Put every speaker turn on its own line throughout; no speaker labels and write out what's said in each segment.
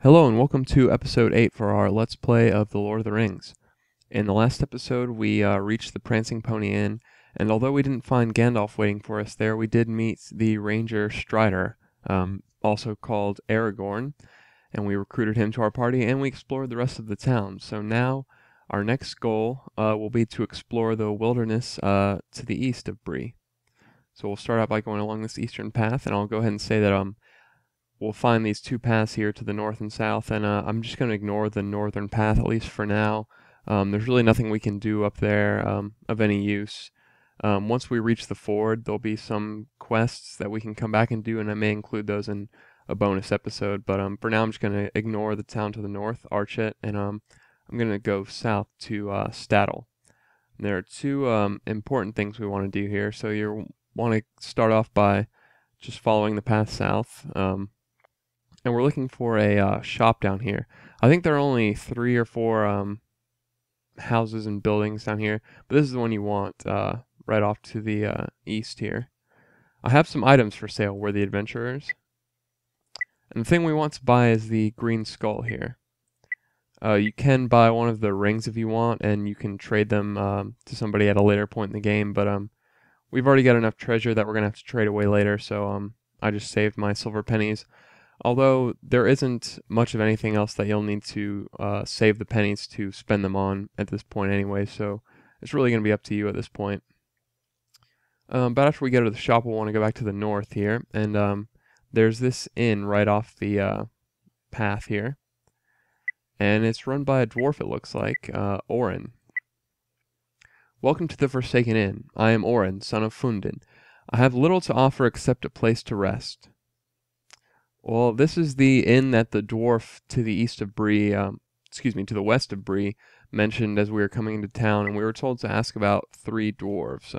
Hello and welcome to episode 8 for our Let's Play of The Lord of the Rings. In the last episode we reached the Prancing Pony Inn, and although we didn't find Gandalf waiting for us there, we did meet the Ranger Strider, also called Aragorn, and we recruited him to our party and we explored the rest of the town. So now our next goal will be to explore the wilderness to the east of Bree. So we'll start out by going along this eastern path, and I'll go ahead and say that we'll find these two paths here to the north and south, and I'm just going to ignore the northern path, at least for now. There's really nothing we can do up there of any use. Once we reach the ford, there'll be some quests that we can come back and do, and I may include those in a bonus episode. But for now, I'm just going to ignore the town to the north, arch it, and I'm going to go south to Stattle. And there are two important things we want to do here. So you want to start off by just following the path south. And we're looking for a shop down here. I think there are only 3 or 4 houses and buildings down here, but this is the one you want right off to the east here. I have some items for sale. We're the adventurers. And the thing we want to buy is the green skull here. You can buy one of the rings if you want, and you can trade them to somebody at a later point in the game, but we've already got enough treasure that we're going to have to trade away later, so I just saved my silver pennies. Although there isn't much of anything else that you'll need to save the pennies to spend them on at this point anyway, so it's really going to be up to you at this point. But after we get to the shop, we'll want to go back to the north here, and there's this inn right off the path here. And it's run by a dwarf, it looks like, Orin. Welcome to the Forsaken Inn. I am Orin, son of Fundin. I have little to offer except a place to rest. Well, this is the inn that the dwarf to the east of Bree, to the west of Bree, mentioned as we were coming into town, and we were told to ask about 3 dwarves.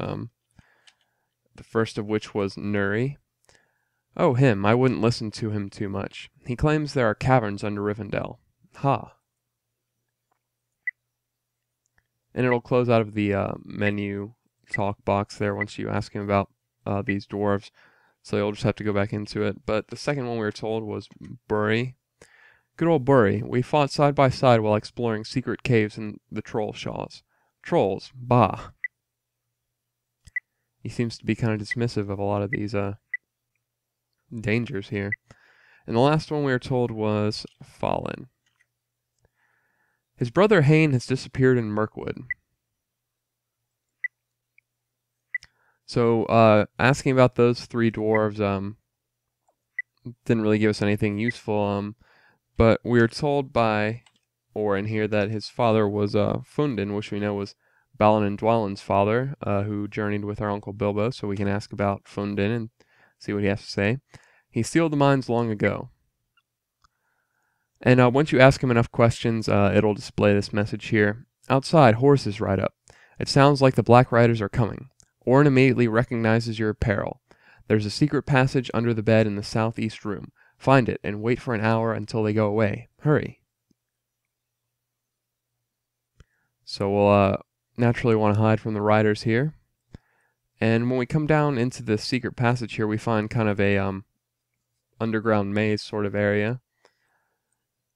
The first of which was Nuri. Oh, him. I wouldn't listen to him too much. He claims there are caverns under Rivendell. Ha. And it'll close out of the menu talk box there once you ask him about these dwarves. So you'll just have to go back into it. But the second one we were told was Bree. Good old Bree. We fought side by side while exploring secret caves in the troll shaws. Trolls. Bah. He seems to be kind of dismissive of a lot of these dangers here. And the last one we were told was Fallen. His brother Hane has disappeared in Mirkwood. So, asking about those 3 dwarves, didn't really give us anything useful, but we were told by Orin here that his father was, Fundin, which we know was Balin and Dwalin's father, who journeyed with our Uncle Bilbo, so we can ask about Fundin and see what he has to say. He sealed the mines long ago. And, once you ask him enough questions, it'll display this message here. Outside, horses ride up. It sounds like the Black Riders are coming. Orin immediately recognizes your peril. There's a secret passage under the bed in the southeast room. Find it and wait for an hour until they go away. Hurry. So we'll naturally want to hide from the riders here. And when we come down into the secret passage here, we find kind of a underground maze sort of area.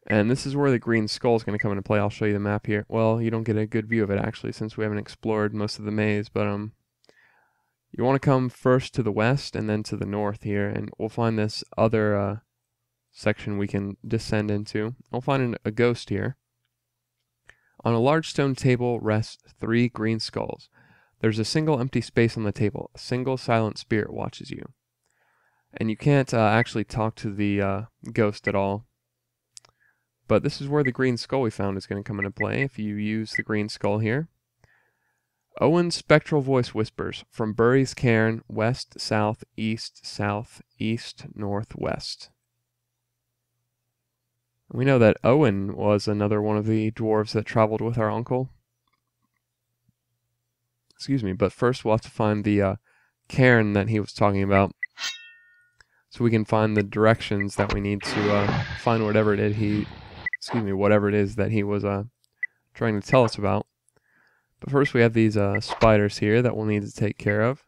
And this is where the green skull is going to come into play. I'll show you the map here. Well, you don't get a good view of it actually, since we haven't explored most of the maze, but you want to come first to the west and then to the north here, and we'll find this other section we can descend into. We'll find a ghost here. On a large stone table rest 3 green skulls. There's a single empty space on the table. A single silent spirit watches you. And you can't actually talk to the ghost at all. But this is where the green skull we found is going to come into play if you use the green skull here. Owen's spectral voice whispers, from Burry's cairn, west, south, east, northwest. We know that Owen was another one of the dwarves that traveled with our uncle. But first we'll have to find the cairn that he was talking about, so we can find the directions that we need to find whatever it is that he was trying to tell us about. But first we have these spiders here that we'll need to take care of.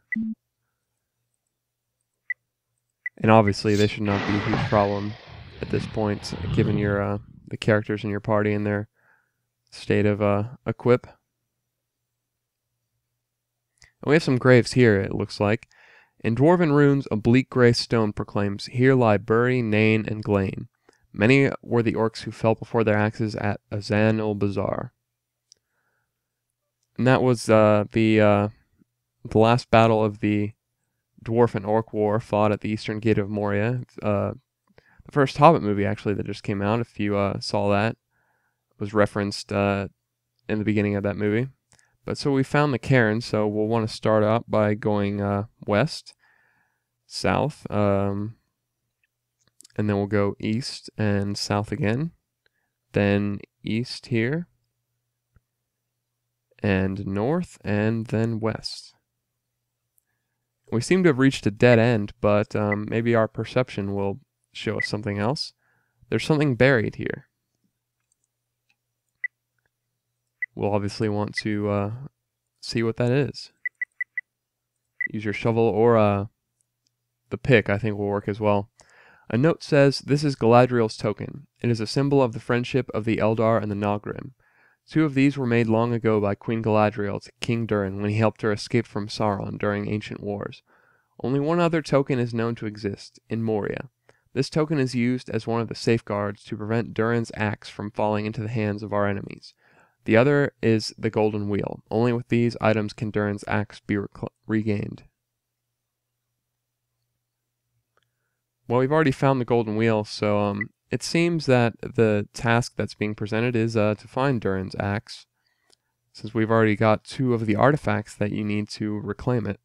And obviously they should not be a huge problem at this point, given your the characters in your party and their state of equip. And we have some graves here, it looks like. In dwarven runes, a bleak grey stone proclaims, "Here lie Bury, Nain, and Glain. Many were the orcs who fell before their axes at Azan-ul-Bazar." And that was the last battle of the Dwarf and Orc War fought at the Eastern Gate of Moria. The first Hobbit movie, actually, that just came out, if you saw that, was referenced in the beginning of that movie. But so we found the cairn, so we'll want to start out by going west, south, and then we'll go east and south again, then east here, and north, and then west. We seem to have reached a dead end, but maybe our perception will show us something else. There's something buried here. We'll obviously want to see what that is. Use your shovel or the pick, I think, will work as well. A note says, "This is Galadriel's token. It is a symbol of the friendship of the Eldar and the Nagrim. 2 of these were made long ago by Queen Galadriel to King Durin when he helped her escape from Sauron during ancient wars. Only one other token is known to exist, in Moria. This token is used as one of the safeguards to prevent Durin's axe from falling into the hands of our enemies. The other is the Golden Wheel. Only with these items can Durin's axe be regained." Well, we've already found the Golden Wheel, so it seems that the task that's being presented is to find Durin's axe, since we've already got 2 of the artifacts that you need to reclaim it.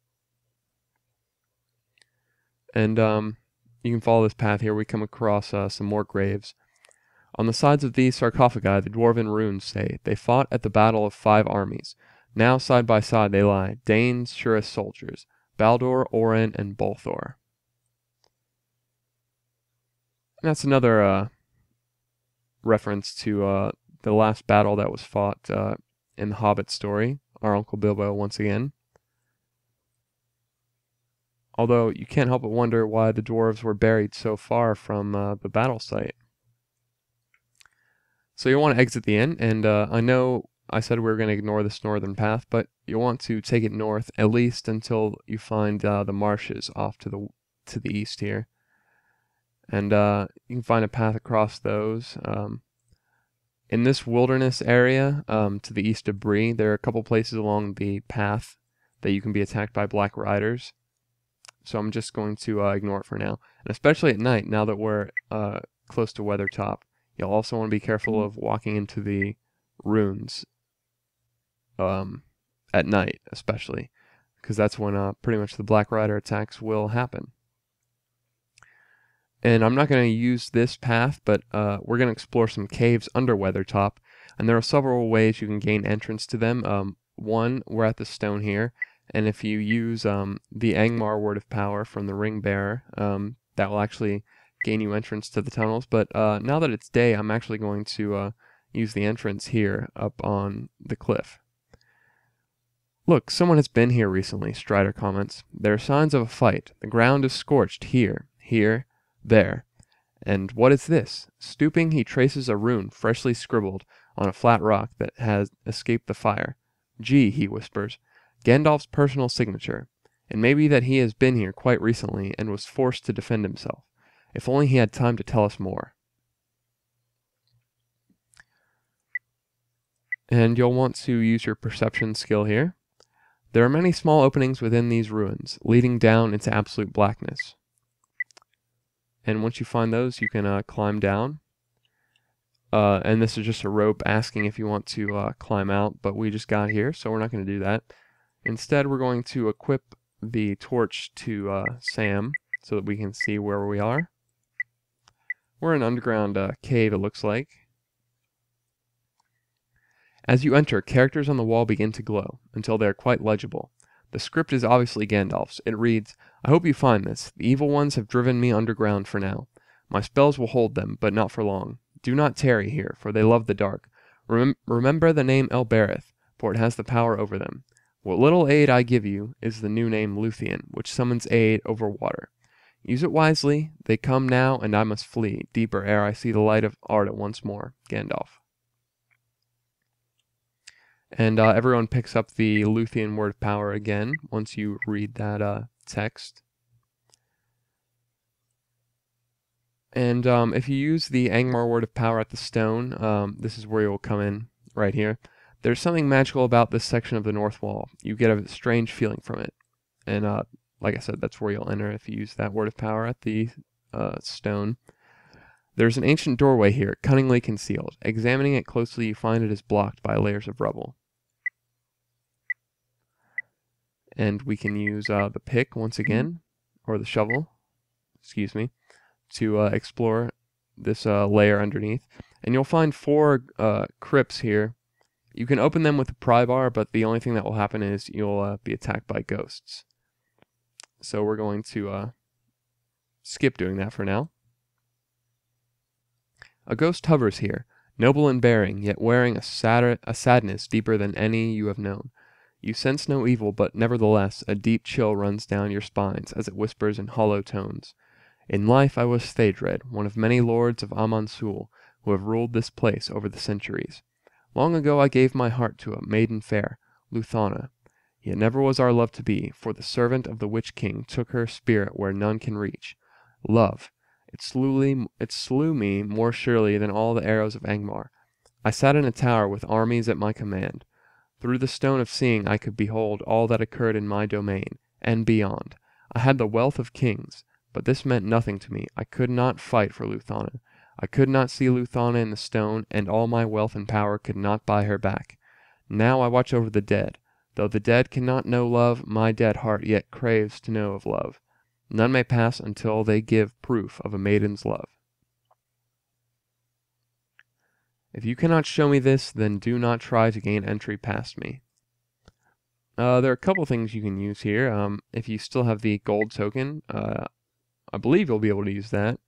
And you can follow this path here. We come across some more graves. On the sides of these sarcophagi, the dwarven runes say, "They fought at the battle of 5 armies. Now side by side they lie, Dane's surest soldiers, Baldur, Orin, and Bolthor." And that's another reference to the last battle that was fought in the Hobbit story, our Uncle Bilbo once again. Although you can't help but wonder why the dwarves were buried so far from the battle site. So you'll want to exit the inn, and I know I said we were going to ignore this northern path, but you'll want to take it north at least until you find the marshes off to the east here. And you can find a path across those. In this wilderness area to the east of Bree, there are a couple places along the path that you can be attacked by black riders. So I'm just going to ignore it for now. And especially at night, now that we're close to Weathertop, you'll also want to be careful of walking into the ruins at night, especially, because that's when pretty much the Black Rider attacks will happen. And I'm not going to use this path, but we're going to explore some caves under Weathertop, and there are several ways you can gain entrance to them. One, we're at the stone here, and if you use the Angmar Word of Power from the Ring Bearer, that will actually gain you entrance to the tunnels. But now that it's day, I'm actually going to use the entrance here up on the cliff. "Look, someone has been here recently," Strider comments. "There are signs of a fight. The ground is scorched here, here, there. And what is this?" Stooping, he traces a rune freshly scribbled on a flat rock that has escaped the fire. "Gee," he whispers, "Gandalf's personal signature. It may be that he has been here quite recently and was forced to defend himself. If only he had time to tell us more." And you'll want to use your perception skill here. "There are many small openings within these ruins, leading down into absolute blackness." And once you find those, you can climb down. And this is just a rope asking if you want to climb out, but we just got here, so we're not going to do that. Instead, we're going to equip the torch to Sam so that we can see where we are. We're in an underground cave, it looks like. As you enter, characters on the wall begin to glow until they are quite legible. The script is obviously Gandalf's. It reads, "I hope you find this. The evil ones have driven me underground for now. My spells will hold them, but not for long. Do not tarry here, for they love the dark. Remember the name Elbereth, for it has the power over them. What little aid I give you is the new name Luthien, which summons aid over water. Use it wisely. They come now, and I must flee deeper ere I see the light of Arda once more. Gandalf. And everyone picks up the Luthien word of power again once you read that text. And if you use the Angmar word of power at the stone, this is where you'll come in right here. There's something magical about this section of the north wall. You get a strange feeling from it. And like I said, that's where you'll enter if you use that word of power at the stone. There's an ancient doorway here, cunningly concealed. Examining it closely, you find it is blocked by layers of rubble. And we can use the pick once again, or the shovel, excuse me, to explore this layer underneath. And you'll find 4 crypts here. You can open them with a pry bar, but the only thing that will happen is you'll be attacked by ghosts. So we're going to skip doing that for now. A ghost hovers here, noble in bearing, yet wearing a sadness deeper than any you have known. You sense no evil, but nevertheless a deep chill runs down your spines as it whispers in hollow tones. In life I was Theodred, one of many lords of Amansul who have ruled this place over the centuries. Long ago I gave my heart to a maiden fair, Luthana. Yet never was our love to be, for the servant of the Witch King took her spirit where none can reach. Love. It slew me more surely than all the arrows of Angmar. I sat in a tower with armies at my command. Through the stone of seeing I could behold all that occurred in my domain, and beyond. I had the wealth of kings, but this meant nothing to me. I could not fight for Luthana. I could not see Luthana in the stone, and all my wealth and power could not buy her back. Now I watch over the dead. Though the dead cannot know love, my dead heart yet craves to know of love. None may pass until they give proof of a maiden's love. If you cannot show me this, then do not try to gain entry past me. There are a couple things you can use here. If you still have the gold token, I believe you'll be able to use that.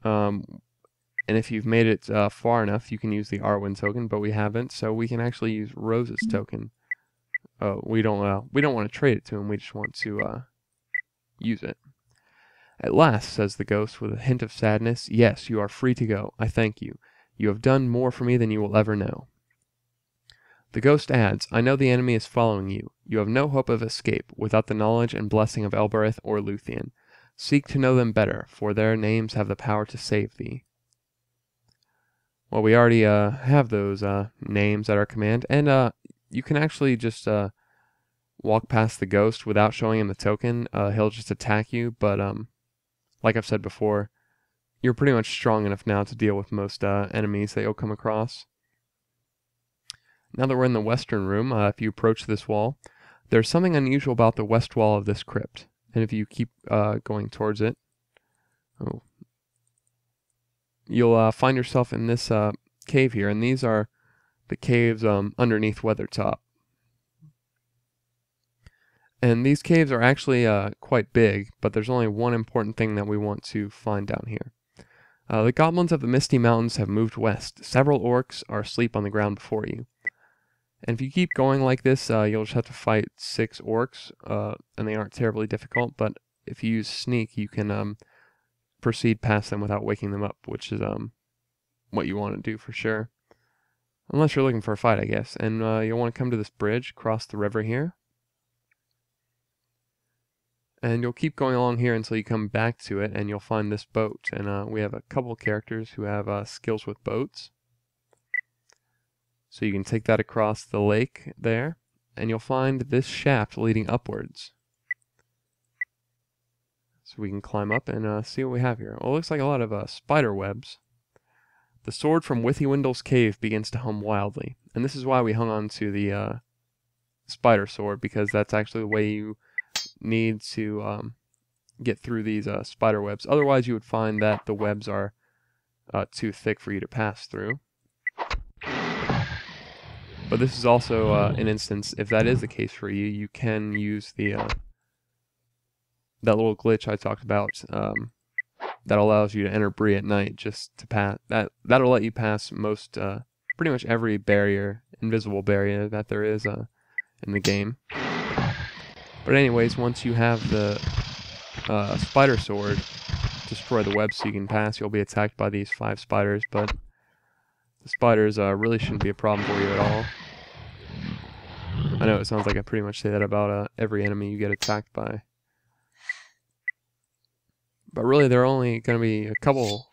And if you've made it far enough, you can use the Arwen token, but we haven't, so we can actually use Rose's token. We don't want to trade it to him. We just want to use it. At last, says the ghost with a hint of sadness, yes, you are free to go. I thank you. You have done more for me than you will ever know. The ghost adds, I know the enemy is following you. You have no hope of escape without the knowledge and blessing of Elbereth or Luthien. Seek to know them better, for their names have the power to save thee. Well, we already have those names at our command, and you can actually just walk past the ghost without showing him the token. He'll just attack you, but like I've said before, you're pretty much strong enough now to deal with most enemies that you'll come across. Now that we're in the western room, if you approach this wall, there's something unusual about the west wall of this crypt. And if you keep going towards it, you'll find yourself in this cave here. And these are the caves underneath Weathertop. And these caves are actually quite big, but there's only one important thing that we want to find down here. The goblins of the Misty Mountains have moved west. Several orcs are asleep on the ground before you. And if you keep going like this, you'll just have to fight 6 orcs, and they aren't terribly difficult, but if you use sneak, you can proceed past them without waking them up, which is what you want to do for sure. Unless you're looking for a fight, I guess. And you'll want to come to this bridge, cross the river here. And you'll keep going along here until you come back to it, and you'll find this boat. And we have a couple characters who have skills with boats. So you can take that across the lake there, and you'll find this shaft leading upwards. So we can climb up and see what we have here. Well, it looks like a lot of spider webs. The sword from Withywindle's cave begins to hum wildly. And this is why we hung on to the spider sword, because that's actually the way you need to get through these spider webs. Otherwise, you would find that the webs are too thick for you to pass through. But this is also an instance, if that is the case for you, you can use the that little glitch I talked about that allows you to enter Bree at night just to pass. That'll let you pass most, pretty much every barrier, invisible barrier that there is in the game. But anyways, once you have the spider sword, destroy the web so you can pass, you'll be attacked by these 5 spiders, but the spiders really shouldn't be a problem for you at all. I know it sounds like I pretty much say that about every enemy you get attacked by. But really, there are only going to be a couple.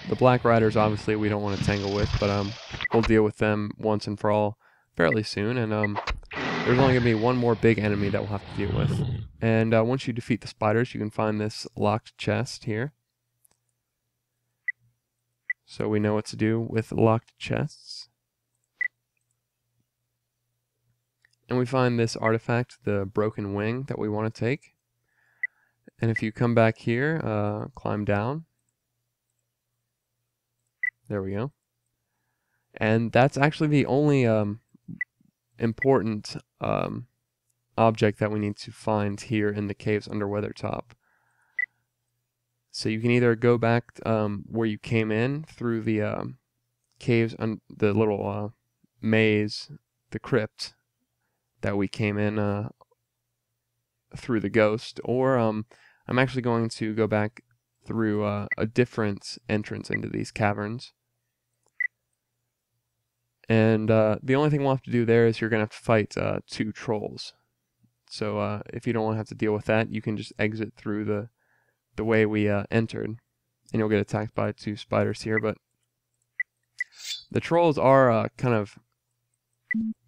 The Black Riders, obviously, we don't want to tangle with, but we'll deal with them once and for all fairly soon. And there's only going to be one more big enemy that we'll have to deal with. And once you defeat the spiders, you can find this locked chest here. So we know what to do with locked chests. And we find this artifact, the broken wing, that we want to take. And if you come back here, climb down. There we go. And that's actually the only important object that we need to find here in the caves under Weathertop. So you can either go back where you came in through the caves, the little maze, the crypt that we came in through the ghost, or I'm actually going to go back through a different entrance into these caverns. And the only thing we'll have to do there is you're going to have to fight 2 trolls. So if you don't want to have to deal with that, you can just exit through the way we entered, and you'll get attacked by 2 spiders here. But the trolls are kind of...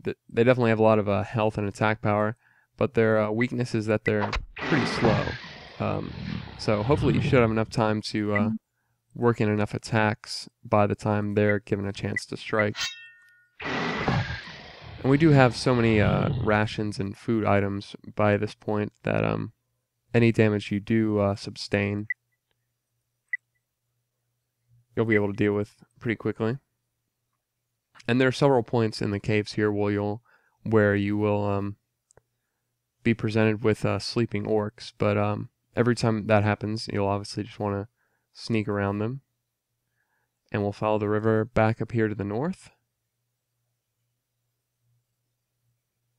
They definitely have a lot of health and attack power, but their weakness is that they're pretty slow. So hopefully you should have enough time to work in enough attacks by the time they're given a chance to strike. And we do have so many rations and food items by this point that any damage you do sustain, you'll be able to deal with pretty quickly. And there are several points in the caves here where you will be presented with sleeping orcs, but every time that happens, you'll obviously just want to sneak around them. And we'll follow the river back up here to the north.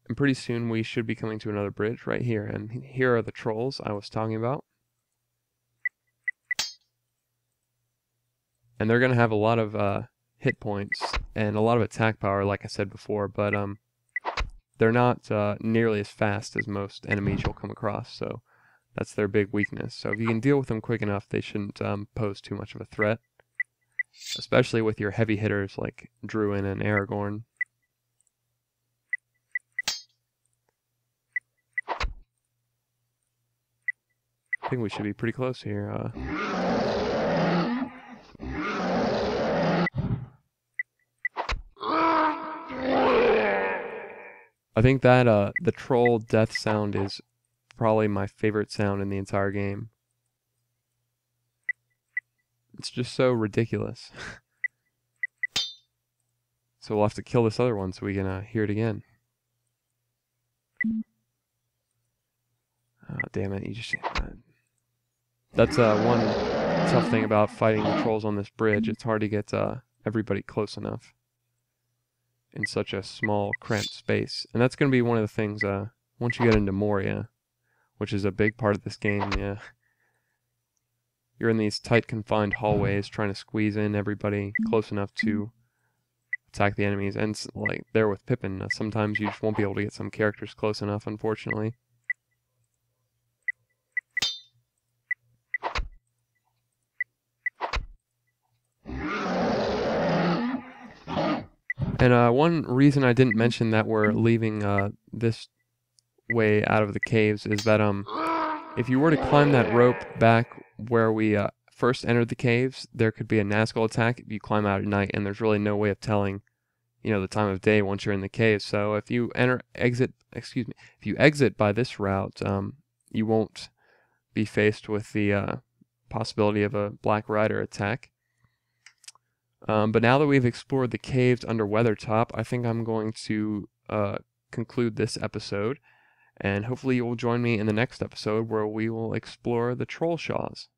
And pretty soon we should be coming to another bridge right here. And here are the trolls I was talking about. And they're going to have a lot of hit points and a lot of attack power, like I said before, but they're not nearly as fast as most enemies you'll come across, so that's their big weakness. So if you can deal with them quick enough, they shouldn't pose too much of a threat, especially with your heavy hitters like Durin and Aragorn. I think we should be pretty close here. I think that the troll death sound is probably my favorite sound in the entire game. It's just so ridiculous. So we'll have to kill this other one so we can hear it again. Oh, damn it, you just... That's one tough thing about fighting the trolls on this bridge. It's hard to get everybody close enough in such a small, cramped space. And that's going to be one of the things, once you get into Moria, which is a big part of this game, yeah. You're in these tight, confined hallways trying to squeeze in everybody close enough to attack the enemies. And like there with Pippin, sometimes you just won't be able to get some characters close enough, unfortunately. And one reason I didn't mention that we're leaving this way out of the caves is that if you were to climb that rope back where we first entered the caves, there could be a Nazgul attack if you climb out at night, and there's really no way of telling, you know, the time of day once you're in the cave. So if you exit by this route, you won't be faced with the possibility of a Black Rider attack. But now that we've explored the caves under Weathertop, I think I'm going to conclude this episode, and hopefully you will join me in the next episode where we will explore the Troll Shaws.